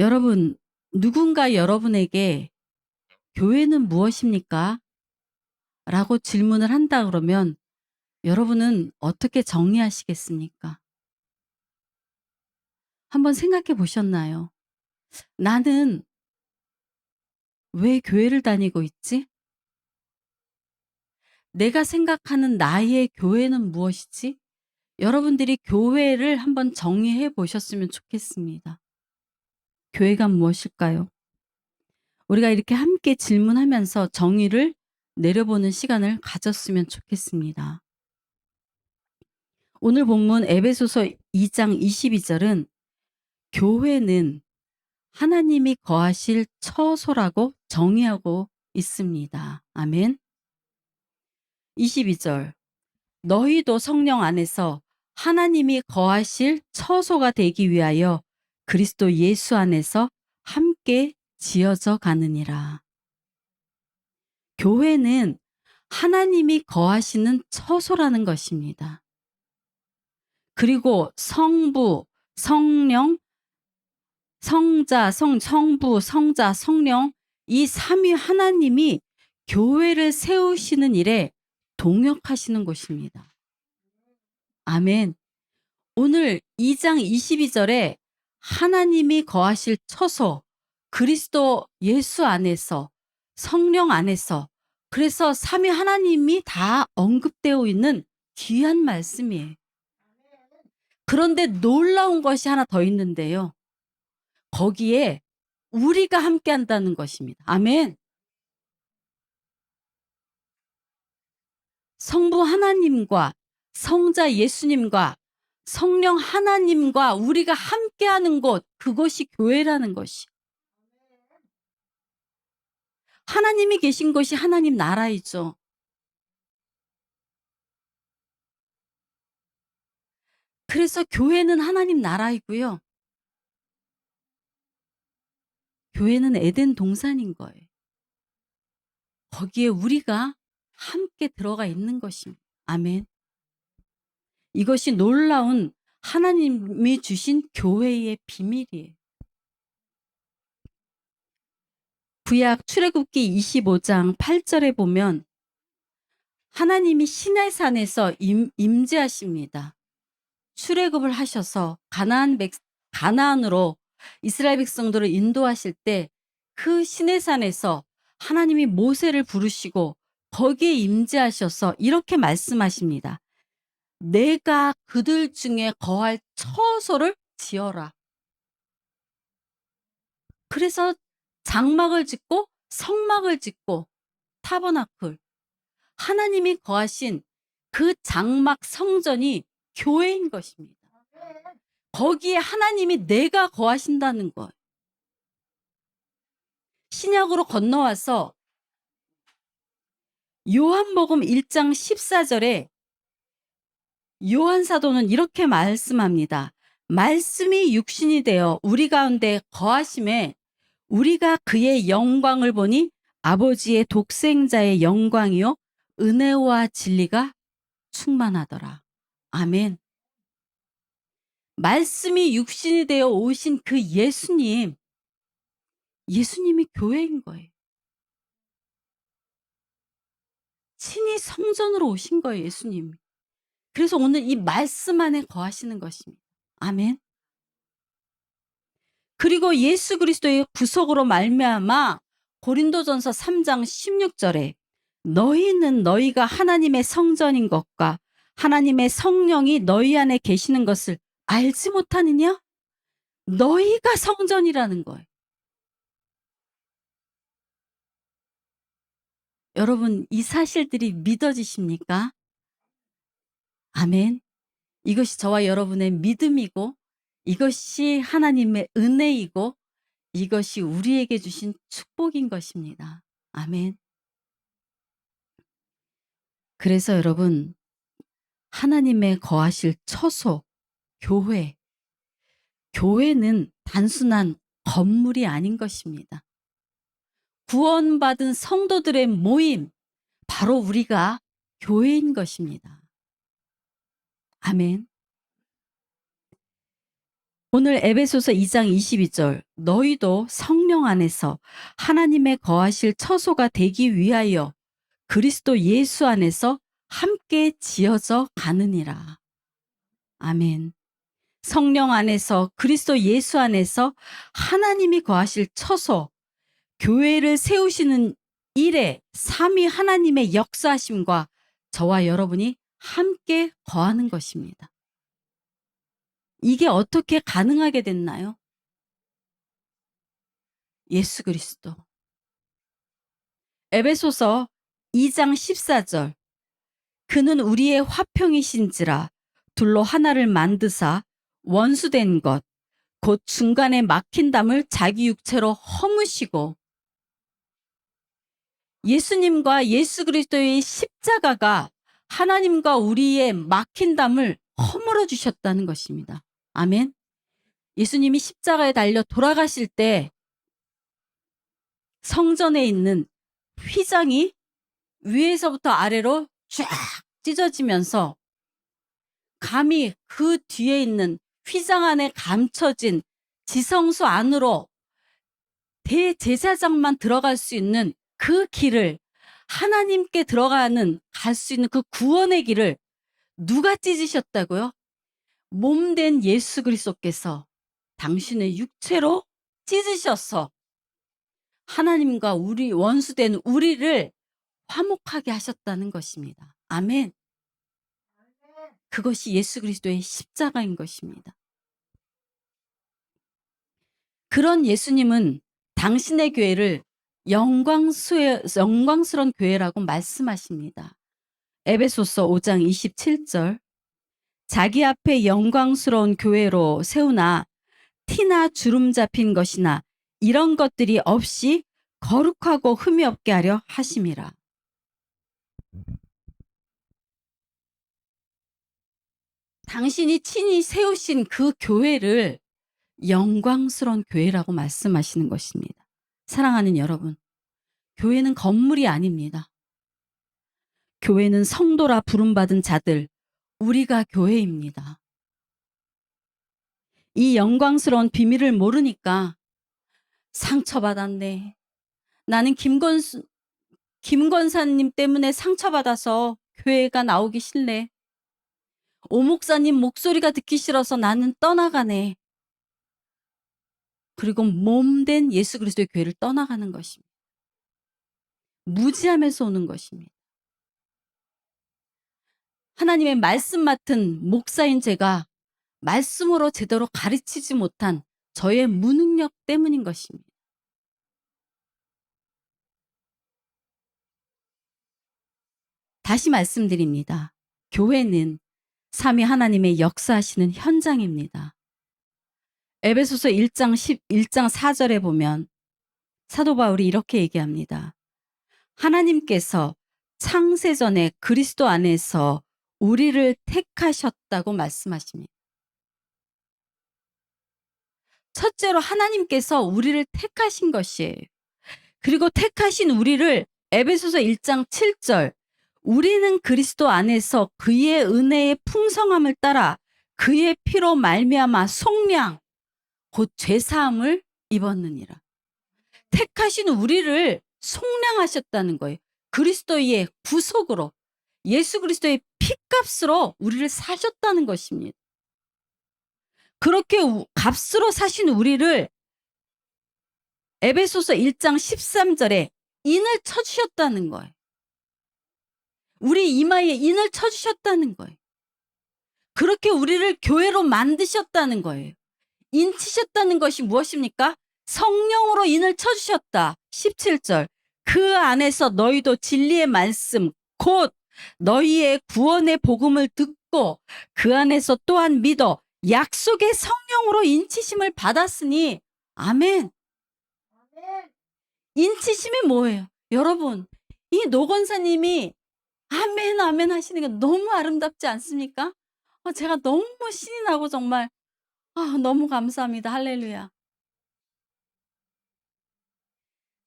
여러분, 누군가 여러분에게 "교회는 무엇입니까?" 라고 질문을 한다 그러면 여러분은 어떻게 정리하시겠습니까? 한번 생각해 보셨나요? '나는 왜 교회를 다니고 있지? 내가 생각하는 나의 교회는 무엇이지?' 여러분들이 교회를 한번 정의해 보셨으면 좋겠습니다. 교회가 무엇일까요? 우리가 이렇게 함께 질문하면서 정의를 내려보는 시간을 가졌으면 좋겠습니다. 오늘 본문 에베소서 2장 22 절은 교회는 하나님이 거하실 처소라고 정의하고 있습니다. 아멘. 22 절. 너희도 성령 안에서 하나님이 거하실 처소가 되기 위하여 그리스도 예수 안에서 함께 지어져 가느니라. 교회는 하나님이 거하시는 처소라는 것입니다. 그리고 성부, 성령, 성부, 성자, 성령 이 삼위 하나님이 교회를 세우시는 일에 동역하시는 곳입니다. 아멘. 오늘 2장 22 절에 하나님이 거하실 처소, 그리스도 예수 안에서, 성령 안에서, 그래서 삼위 하나님이 다 언급되어 있는 귀한 말씀이에요. 그런데 놀라운 것이 하나 더 있는데요. 거기에 우리가 함께 한다는 것입니다. 아멘. 성부 하나님과 성자 예수님과 성령 하나님과 우리가 함께하는 곳, 그것이 교회라는 것이. 하나님이 계신 곳이 하나님 나라이죠. 그래서 교회는 하나님 나라이고요. 교회는 에덴 동산인 거예요. 거기에 우리가 함께 들어가 있는 것입니다. 아멘. 이것이 놀라운 하나님이 주신 교회의 비밀이에요. 구약 출애굽기 25장 8절에 보면 하나님이 시내산에서 임재하십니다. 출애굽을 하셔서 가나안으로 이스라엘 백성들을 인도하실 때 그 시내산에서 하나님이 모세를 부르시고 거기에 임재하셔서 이렇게 말씀하십니다. 내가 그들 중에 거할 처소를 지어라. 그래서 장막을 짓고 성막을 짓고 타버나클 하나님이 거하신 그 장막 성전이 교회인 것입니다. 거기에 하나님이 내가 거하신다는 것. 신약으로 건너와서 요한복음 1장 14절에 요한 사도는 이렇게 말씀합니다. 말씀이 육신이 되어 우리 가운데 거하심에 우리가 그의 영광을 보니 아버지의 독생자의 영광이요 은혜와 진리가 충만하더라. 아멘. 말씀이 육신이 되어 오신 그 예수님이 교회인 거예요. 친히 성전으로 오신 거예요, 예수님이. 그래서 오늘 이 말씀 안에 거하시는 것입니다. 아멘. 그리고 예수 그리스도의 구속으로 말미암아 고린도전서 3장 16절에 너희는 너희가 하나님의 성전인 것과 하나님의 성령이 너희 안에 계시는 것을 알지 못하느냐? 너희가 성전이라는 거예요. 여러분, 이 사실들이 믿어지십니까? 아멘. 이것이 저와 여러분의 믿음이고 이것이 하나님의 은혜이고 이것이 우리에게 주신 축복인 것입니다. 아멘. 그래서 여러분, 하나님의 거하실 처소, 교회. 교회는 단순한 건물이 아닌 것입니다. 구원받은 성도들의 모임, 바로 우리가 교회인 것입니다. 아멘. 오늘 에베소서 2장 22절 너희도 성령 안에서 하나님의 거하실 처소가 되기 위하여 그리스도 예수 안에서 함께 지어져 가느니라. 아멘. 성령 안에서 그리스도 예수 안에서 하나님이 거하실 처소, 교회를 세우시는 일에 삼위 하나님의 역사하심과 저와 여러분이 함께 거하는 것입니다. 이게 어떻게 가능하게 됐나요? 예수 그리스도. 에베소서 2장 14절 그는 우리의 화평이신지라 둘로 하나를 만드사 원수된 것 곧 중간에 막힌 담을 자기 육체로 허무시고 예수님과 예수 그리스도의 십자가가 하나님과 우리의 막힌 담을 허물어 주셨다는 것입니다. 아멘. 예수님이 십자가에 달려 돌아가실 때 성전에 있는 휘장이 위에서부터 아래로 쫙 찢어지면서 감히 그 뒤에 있는 휘장 안에 감춰진 지성소 안으로 대제사장만 들어갈 수 있는 그 길을 하나님께 갈 수 있는 그 구원의 길을 누가 찢으셨다고요? 몸된 예수 그리스도께서 당신의 육체로 찢으셔서 하나님과 우리 원수된 우리를 화목하게 하셨다는 것입니다. 아멘. 그것이 예수 그리스도의 십자가인 것입니다. 그런 예수님은 당신의 교회를 영광스러운 교회라고 말씀하십니다. 에베소서 5장 27절 자기 앞에 영광스러운 교회로 세우나 티나 주름 잡힌 것이나 이런 것들이 없이 거룩하고 흠이 없게 하려 하심이라. 당신이 친히 세우신 그 교회를 영광스러운 교회라고 말씀하시는 것입니다. 사랑하는 여러분, 교회는 건물이 아닙니다. 교회는 성도라 부름받은 자들, 우리가 교회입니다. 이 영광스러운 비밀을 모르니까 상처받았네. 나는 김권사님 때문에 상처받아서 교회가 나오기 싫네. 오 목사님 목소리가 듣기 싫어서 나는 떠나가네. 그리고 몸된 예수 그리스도의 교회를 떠나가는 것입니다. 무지하면서 오는 것입니다. 하나님의 말씀 맡은 목사인 제가 말씀으로 제대로 가르치지 못한 저의 무능력 때문인 것입니다. 다시 말씀드립니다. 교회는 삼위 하나님의 역사하시는 현장입니다. 에베소서 1장 4절에 보면 사도 바울이 이렇게 얘기합니다. 하나님께서 창세전에 그리스도 안에서 우리를 택하셨다고 말씀하십니다. 첫째로 하나님께서 우리를 택하신 것이에요. 그리고 택하신 우리를 에베소서 1장 7절 우리는 그리스도 안에서 그의 은혜의 풍성함을 따라 그의 피로 말미암아 속량 곧 죄사함을 입었느니라. 택하신 우리를 속량하셨다는 거예요. 그리스도의 구속으로 예수 그리스도의 피값으로 우리를 사셨다는 것입니다. 그렇게 값으로 사신 우리를 에베소서 1장 13절에 인을 쳐주셨다는 거예요. 우리 이마에 인을 쳐주셨다는 거예요. 그렇게 우리를 교회로 만드셨다는 거예요. 인 치셨다는 것이 무엇입니까? 성령으로 인을 쳐주셨다. 17절 그 안에서 너희도 진리의 말씀 곧 너희의 구원의 복음을 듣고 그 안에서 또한 믿어 약속의 성령으로 인치심을 받았으니 아멘. 인치심이 뭐예요? 여러분 이 노건사님이 아멘 아멘 하시는 게 너무 아름답지 않습니까? 제가 너무 신이 나고 정말 너무 감사합니다. 할렐루야.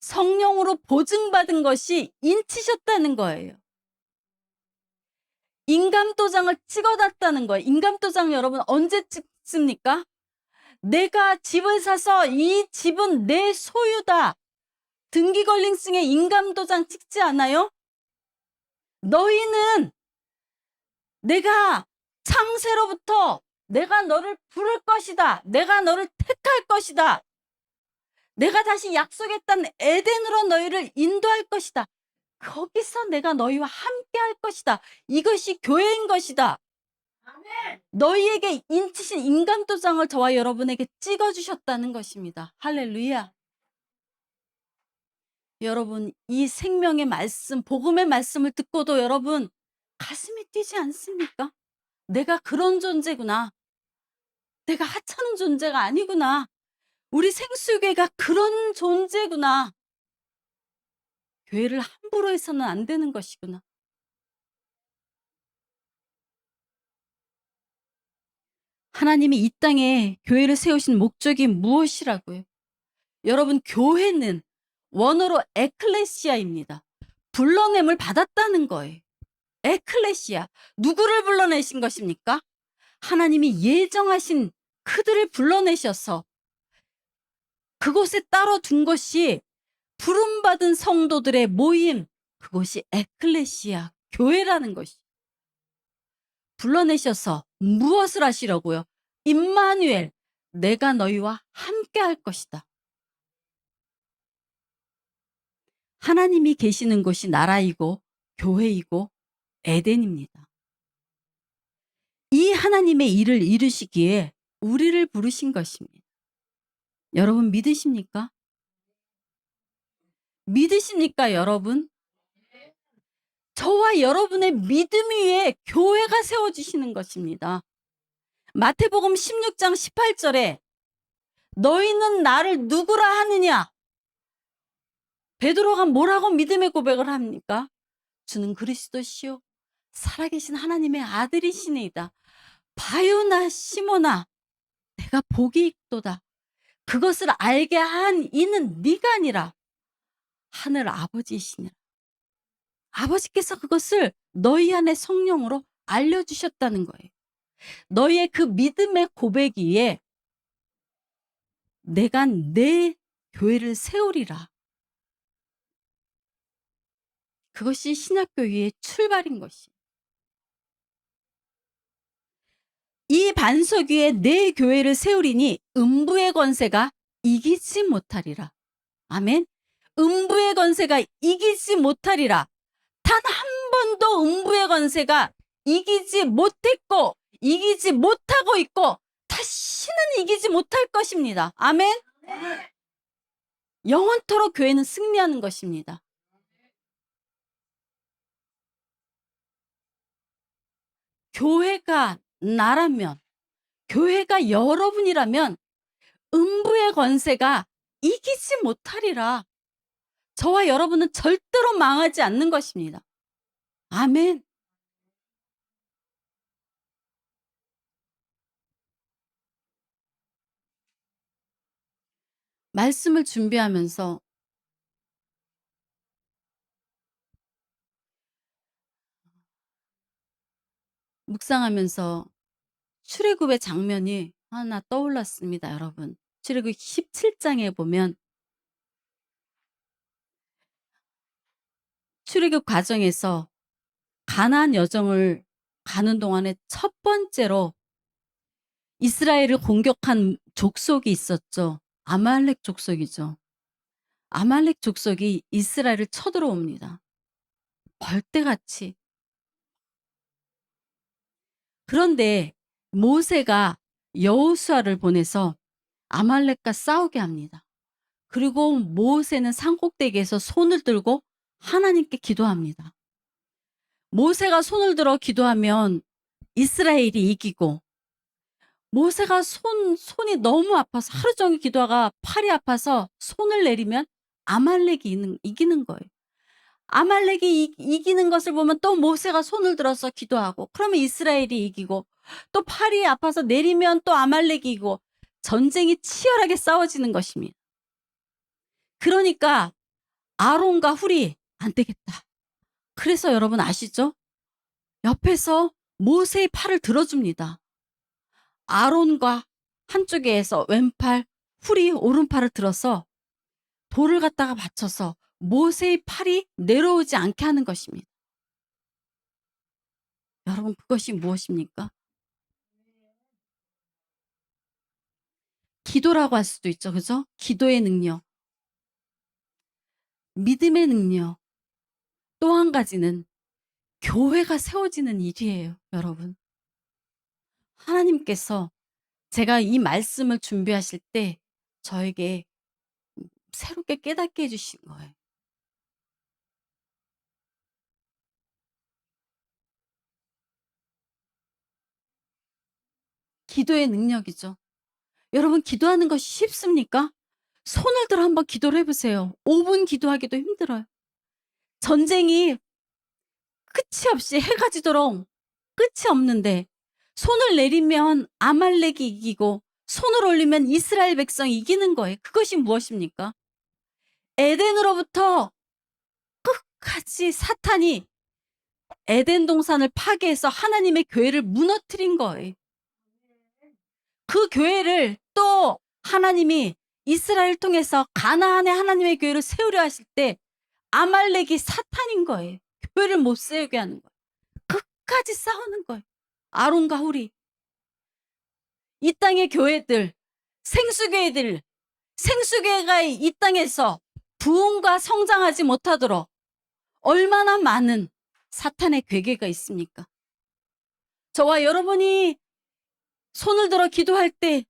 성령으로 보증받은 것이 인치셨다는 거예요. 인감도장을 찍어놨다는 거예요. 인감도장 여러분 언제 찍습니까? 내가 집을 사서 이 집은 내 소유다. 등기권리증에 인감도장 찍지 않아요? 너희는 내가 창세로부터 내가 너를 부를 것이다. 내가 너를 택할 것이다. 내가 다시 약속했던 에덴으로 너희를 인도할 것이다. 거기서 내가 너희와 함께 할 것이다. 이것이 교회인 것이다. 너희에게 인치신 인감도장을 저와 여러분에게 찍어주셨다는 것입니다. 할렐루야. 여러분, 이 생명의 말씀, 복음의 말씀을 듣고도 여러분 가슴이 뛰지 않습니까? 내가 그런 존재구나. 내가 하찮은 존재가 아니구나. 우리 생수교회가 그런 존재구나. 교회를 함부로 해서는 안 되는 것이구나. 하나님이 이 땅에 교회를 세우신 목적이 무엇이라고요? 여러분, 교회는 원어로 에클레시아입니다. 불러냄을 받았다는 거예요. 에클레시아. 누구를 불러내신 것입니까? 하나님이 예정하신 그들을 불러내셔서 그곳에 따로 둔 것이 부름받은 성도들의 모임, 그것이 에클레시아, 교회라는 것이. 불러내셔서 무엇을 하시려고요? 임마누엘, 내가 너희와 함께 할 것이다. 하나님이 계시는 곳이 나라이고 교회이고 에덴입니다. 이 하나님의 일을 이루시기에 우리를 부르신 것입니다. 여러분 믿으십니까? 믿으십니까, 여러분? 저와 여러분의 믿음 위에 교회가 세워지시는 것입니다. 마태복음 16장 18절에 너희는 나를 누구라 하느냐? 베드로가 뭐라고 믿음의 고백을 합니까? 주는 그리스도시요 살아계신 하나님의 아들이시니이다. 바요나 시모나 내가 복이 있도다. 그것을 알게 한 이는 네가 아니라 하늘 아버지이시니라. 아버지께서 그것을 너희 안에 성령으로 알려주셨다는 거예요. 너희의 그 믿음의 고백이에 내가 내 교회를 세우리라. 그것이 신약교회의 출발인 것이. 이 반석 위에 내 교회를 세우리니 음부의 권세가 이기지 못하리라. 아멘. 음부의 권세가 이기지 못하리라. 단 한 번도 음부의 권세가 이기지 못했고 이기지 못하고 있고 다시는 이기지 못할 것입니다. 아멘. 영원토록 교회는 승리하는 것입니다. 교회가 나라면, 교회가 여러분이라면 음부의 권세가 이기지 못하리라. 저와 여러분은 절대로 망하지 않는 것입니다. 아멘. 말씀을 준비하면서 묵상하면서 출애굽의 장면이 하나 떠올랐습니다, 여러분. 출애굽 17장에 보면 출애굽 과정에서 가나안 여정을 가는 동안에 첫 번째로 이스라엘을 공격한 족속이 있었죠. 아말렉 족속이죠. 아말렉 족속이 이스라엘을 쳐들어옵니다. 벌떼같이. 그런데 모세가 여호수아를 보내서 아말렉과 싸우게 합니다. 그리고 모세는 산꼭대기에서 손을 들고 하나님께 기도합니다. 모세가 손을 들어 기도하면 이스라엘이 이기고, 모세가 손이 너무 아파서 하루 종일 기도하다가 팔이 아파서 손을 내리면 아말렉이 이기는 거예요. 아말렉이 이기는 것을 보면 또 모세가 손을 들어서 기도하고, 그러면 이스라엘이 이기고, 또 팔이 아파서 내리면 또 아말렉이 이기고, 전쟁이 치열하게 싸워지는 것입니다. 그러니까 아론과 훌이 안 되겠다. 그래서 여러분 아시죠? 옆에서 모세의 팔을 들어줍니다. 아론과 한쪽에서 왼팔, 훌이 오른팔을 들어서 돌을 갖다가 받쳐서 모세의 팔이 내려오지 않게 하는 것입니다. 여러분, 그것이 무엇입니까? 기도라고 할 수도 있죠. 그죠? 기도의 능력, 믿음의 능력. 또 한 가지는 교회가 세워지는 일이에요, 여러분. 하나님께서 제가 이 말씀을 준비하실 때 저에게 새롭게 깨닫게 해 주신 거예요. 기도의 능력이죠. 여러분, 기도하는 것이 쉽습니까? 손을 들어 한번 기도를 해 보세요. 5분 기도하기도 힘들어요. 전쟁이 끝이 없이 해가 지도록 끝이 없는데 손을 내리면 아말렉이 이기고 손을 올리면 이스라엘 백성이 이기는 거예요. 그것이 무엇입니까? 에덴으로부터 끝까지 사탄이 에덴 동산을 파괴해서 하나님의 교회를 무너뜨린 거예요. 그 교회를 또 하나님이 이스라엘 통해서 가나안의 하나님의 교회를 세우려 하실 때 아말렉이 사탄인 거예요. 교회를 못 세우게 하는 거예요. 끝까지 싸우는 거예요. 아론과 훌이. 이 땅의 교회들, 생수교회들, 생수교회가 이 땅에서 부흥과 성장하지 못하도록 얼마나 많은 사탄의 괴계가 있습니까? 저와 여러분이 손을 들어 기도할 때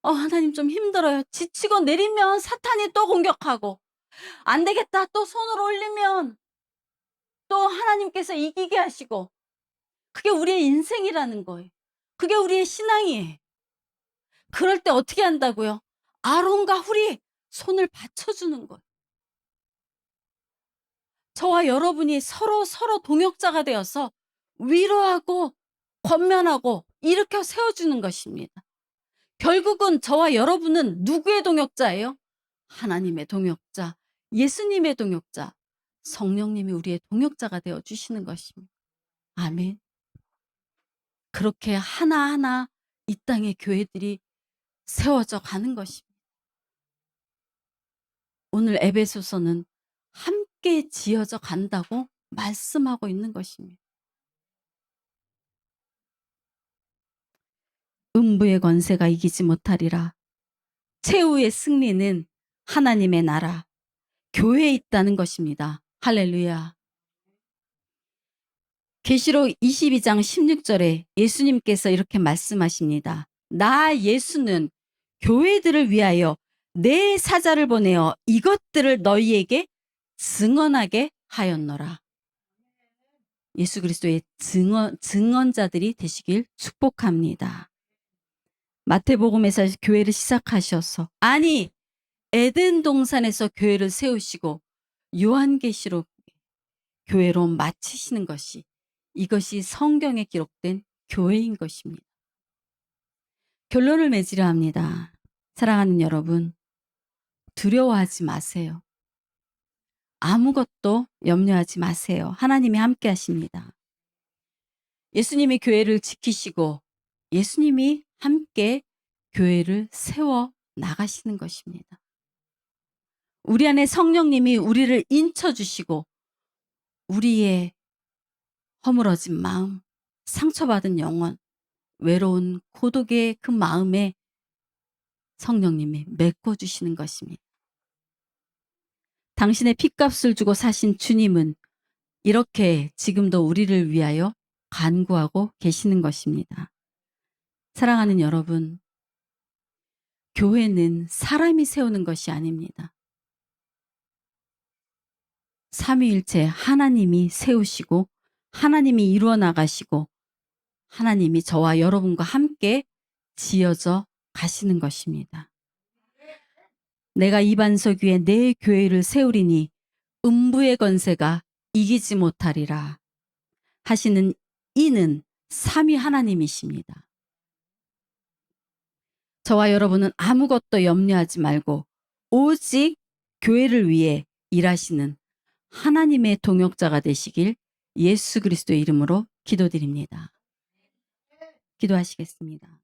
하나님 좀 힘들어요. 지치고 내리면 사탄이 또 공격하고 안 되겠다. 또 손을 올리면 또 하나님께서 이기게 하시고 그게 우리의 인생이라는 거예요. 그게 우리의 신앙이에요. 그럴 때 어떻게 한다고요? 아론과 훌이 손을 받쳐주는 거예요. 저와 여러분이 서로 동역자가 되어서 위로하고 권면하고 일으켜 세워주는 것입니다. 결국은 저와 여러분은 누구의 동역자예요? 하나님의 동역자, 예수님의 동역자, 성령님이 우리의 동역자가 되어 주시는 것입니다. 아멘. 그렇게 하나하나 이 땅의 교회들이 세워져 가는 것입니다. 오늘 에베소서는 함께 지어져 간다고 말씀하고 있는 것입니다. 음부의 권세가 이기지 못하리라. 최후의 승리는 하나님의 나라, 교회에 있다는 것입니다. 할렐루야. 계시록 22장 16절에 예수님께서 이렇게 말씀하십니다. 나 예수는 교회들을 위하여 내 사자를 보내어 이것들을 너희에게 증언하게 하였노라. 예수 그리스도의 증언자들이 되시길 축복합니다. 마태복음에서 교회를 시작하셔서 에덴 동산에서 교회를 세우시고 요한계시록 교회로 마치시는 것이 이것이 성경에 기록된 교회인 것입니다. 결론을 맺으려 합니다. 사랑하는 여러분, 두려워하지 마세요. 아무것도 염려하지 마세요. 하나님이 함께 하십니다. 예수님이 교회를 지키시고 예수님이 함께 교회를 세워 나가시는 것입니다. 우리 안에 성령님이 우리를 인쳐주시고 우리의 허물어진 마음, 상처받은 영혼, 외로운 고독의 그 마음에 성령님이 메꿔주시는 것입니다. 당신의 핏값을 주고 사신 주님은 이렇게 지금도 우리를 위하여 간구하고 계시는 것입니다. 사랑하는 여러분, 교회는 사람이 세우는 것이 아닙니다. 삼위일체 하나님이 세우시고 하나님이 이루어 나가시고 하나님이 저와 여러분과 함께 지어져 가시는 것입니다. 내가 이 반석 위에 내 교회를 세우리니 음부의 권세가 이기지 못하리라 하시는 이는 삼위 하나님이십니다. 저와 여러분은 아무것도 염려하지 말고 오직 교회를 위해 일하시는 하나님의 동역자가 되시길 예수 그리스도의 이름으로 기도드립니다. 기도하시겠습니다.